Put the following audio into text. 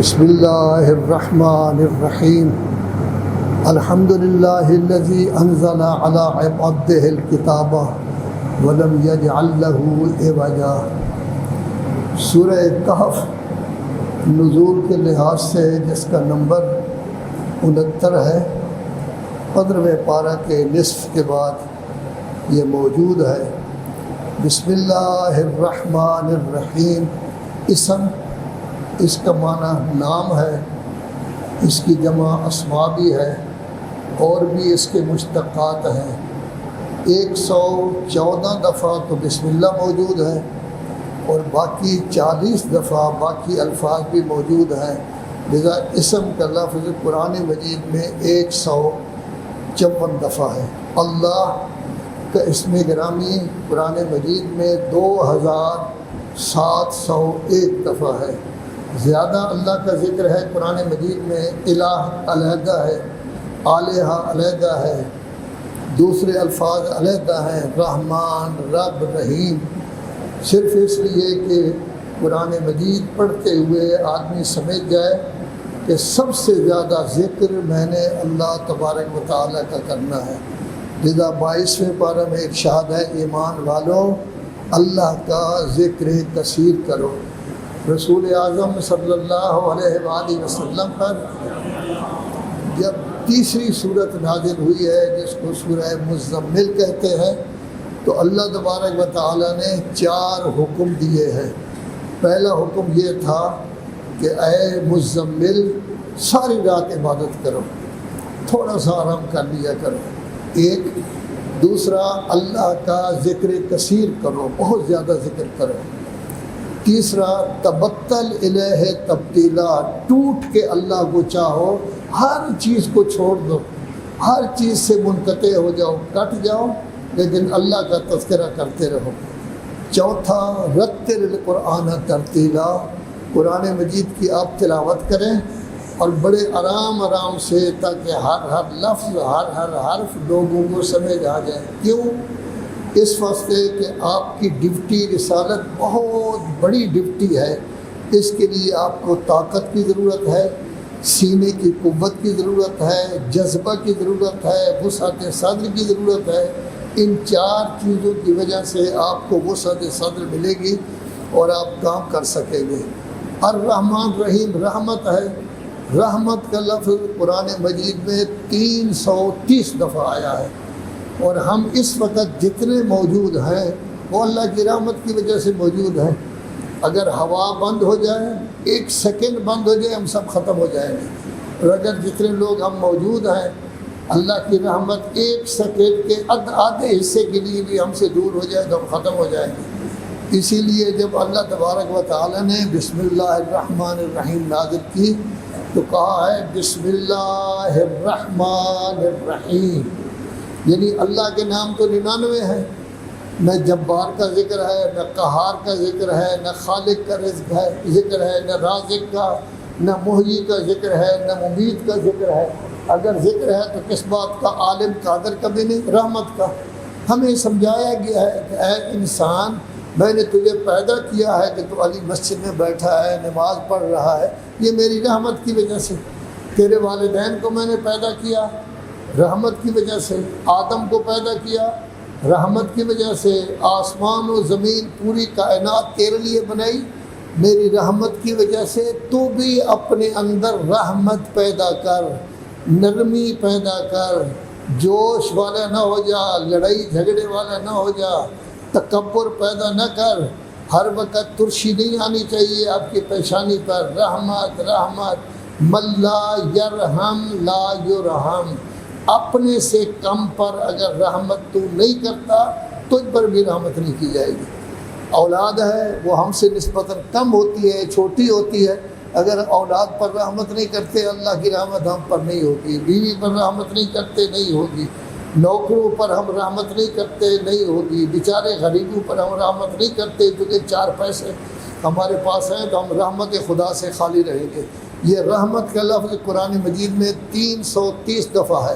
بسم اللہ الرحمن الرحیم الحمد للہ الذی انزل علی عبدہ الکتاب ولم یجعل لہ عوجا۔ سورہ کہف نزول کے لحاظ سے جس کا نمبر 69 ہے، 15ویں پارہ کے نصف کے بعد یہ موجود ہے۔ بسم اللہ الرحمن الرحیم اسم، اس کا معنی نام ہے، اس کی جمع اسماء بھی ہے اور بھی اس کے مشتقات ہیں۔ 114 دفعہ تو بسم اللہ موجود ہے اور باقی 40 دفعہ باقی الفاظ بھی موجود ہیں، لذا اسم کا لفظ قرآن مجید میں 154 دفعہ ہے۔ اللہ کا اسم گرامی قرآن مجید میں 2701 دفعہ ہے۔ زیادہ اللہ کا ذکر ہے قرآن مجید میں، الہ علیحدہ ہے، آلہہ علیحدہ ہے، دوسرے الفاظ علیحدہ ہیں، رحمان، رب، رحیم، صرف اس لیے کہ قرآن مجید پڑھتے ہوئے آدمی سمجھ جائے کہ سب سے زیادہ ذکر میں نے اللہ تبارک و تعالیٰ کا کرنا ہے۔ لذا 22ویں پارہ میں ارشاد ہے، ایمان والو اللہ کا ذکر کثیر کرو۔ رسول اعظم صلی اللہ علیہ وآلہ وسلم پر جب تیسری صورت نازل ہوئی ہے جس کو سورہ مزمل کہتے ہیں، تو اللہ تبارک و تعالیٰ نے 4 حکم دیے ہیں۔ پہلا حکم یہ تھا کہ اے مزمل ساری رات عبادت کرو، تھوڑا سا آرام کر لیا کرو، ایک۔ دوسرا اللہ کا ذکر کثیر کرو، بہت زیادہ ذکر کرو۔ تیسرا تبتل الیہ تبتیلا، ٹوٹ کے اللہ کو چاہو، ہر چیز کو چھوڑ دو، ہر چیز سے منقطع ہو جاؤ، کٹ جاؤ، لیکن اللہ کا تذکرہ کرتے رہو۔ چوتھا رتل القرآن ترتیلا، قرآن مجید کی آپ تلاوت کریں اور بڑے آرام سے، تاکہ ہر لفظ ہر حرف لوگوں کو سمجھ آ جائے۔ کیوں؟ اس واسطے کہ آپ کی ڈیوٹی رسالت بہت بڑی ڈیوٹی ہے، اس کے لیے آپ کو طاقت کی ضرورت ہے، سینے کی قوت کی ضرورت ہے، جذبہ کی ضرورت ہے، وسعت صدر کی ضرورت ہے۔ ان 4 چیزوں کی وجہ سے آپ کو وسعت صدر ملے گی اور آپ کام کر سکیں گے۔ الرحمن رحیم رحمت ہے، رحمت کا لفظ قرآن مجید میں 330 دفعہ آیا ہے، اور ہم اس وقت جتنے موجود ہیں وہ اللہ کی رحمت کی وجہ سے موجود ہیں۔ اگر ہوا بند ہو جائے، 1 سیکنڈ بند ہو جائے، ہم سب ختم ہو جائیں گے، اور اگر جتنے لوگ ہم موجود ہیں، اللہ کی رحمت 1 سیکنڈ کے آدھے حصے کے لیے بھی ہم سے دور ہو جائے تو ہم ختم ہو جائیں گے۔ اسی لیے جب اللہ تبارک و تعالیٰ نے بسم اللہ الرحمن الرحیم نازل کی تو کہا ہے بسم اللہ الرحمن الرحیم، یعنی اللہ کے نام تو 99 ہیں، نہ جبار کا ذکر ہے، نہ قہار کا ذکر ہے، نہ خالق کا ذکر ہے، نہ رازق کا، نہ محیی کا ذکر ہے، نہ ممیت کا ذکر ہے۔ اگر ذکر ہے تو کس بات کا؟ عالم قادر کا بھی نہیں، رحمت کا۔ ہمیں سمجھایا گیا ہے کہ اے انسان، میں نے تجھے پیدا کیا ہے کہ تو علی مسجد میں بیٹھا ہے، نماز پڑھ رہا ہے، یہ میری رحمت کی وجہ سے۔ تیرے والدین کو میں نے پیدا کیا رحمت کی وجہ سے، آدم کو پیدا کیا رحمت کی وجہ سے، آسمان و زمین پوری کائنات تیرے لیے بنائی میری رحمت کی وجہ سے۔ تو بھی اپنے اندر رحمت پیدا کر، نرمی پیدا کر، جوش والا نہ ہو جا، لڑائی جھگڑے والا نہ ہو جا، تکبر پیدا نہ کر، ہر وقت ترشی نہیں آنی چاہیے آپ کی پیشانی پر۔ رحمت رحمت، من لا یرحم لا یرحم، اپنے سے کم پر اگر رحمت تو نہیں کرتا تجھ پر بھی رحمت نہیں کی جائے گی۔ اولاد ہے وہ ہم سے نسبتاً کم ہوتی ہے، چھوٹی ہوتی ہے، اگر اولاد پر رحمت نہیں کرتے اللہ کی رحمت ہم پر نہیں ہوگی، بیوی پر رحمت نہیں کرتے نہیں ہوگی، نوکروں پر ہم رحمت نہیں کرتے نہیں ہوگی، بیچارے غریبوں پر ہم رحمت نہیں کرتے کیونکہ 4 پیسے ہمارے پاس ہیں تو ہم رحمت خدا سے خالی رہیں گے۔ یہ رحمت کا لفظ قرآن مجید میں 330 دفعہ ہے۔